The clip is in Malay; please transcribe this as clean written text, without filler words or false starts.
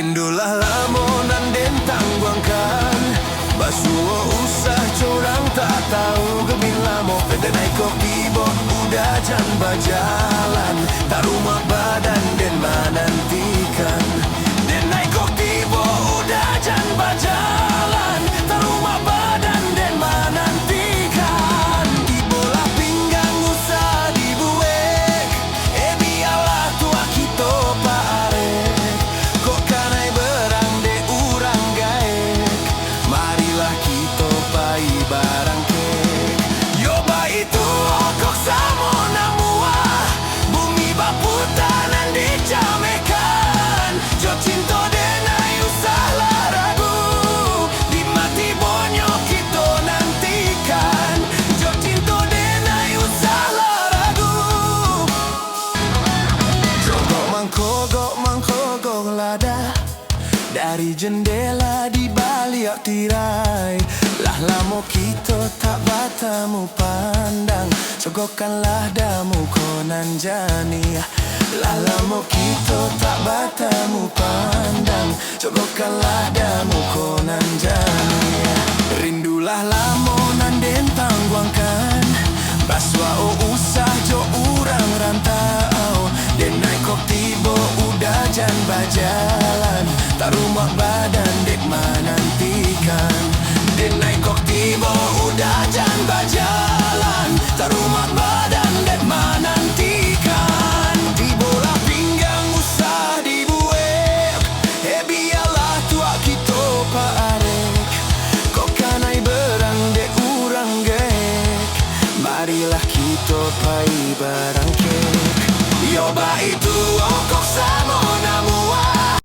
Rindulah lamunan den tangguangkan Basuo usah corang tak tahu gebila mo Pede naik kopi bo udah jan bajalan Tak rumah badan den menantikan Den naik kopi bo udah jan bajalan Tak rumah badan den menantikan Di bola pinggang usah dibuek biarlah tua kita parek Kok kanai berang de urang gaek Marilah kita pai barang kek Yo bayi tu kok samo namua Bumi baputanan dicamekan Jo cinta denai usah ragu Di mati bonyo kita nantikan Jo cinta denai usah ragu Jogok mangkogok lada Dari jendela di balik tirai Lah lamo kita tak bertemu pandang Cogokanlah damu konan jani Lah lamo kita tak bertemu pandang Cogokanlah damu konan jani Rindulah lamunan den tangguangkan Baswa usah jo urang rantau Den naik kok tiba udah jan bajalan Tak rumah badan dek menantikan Den naik kok tiba udah jan bajalan Tak rumah badan dek menantikan Di bola pinggang usah dibuek biarlah tua kita parek Kok kanai berang dek urang gek Marilah kita pai barang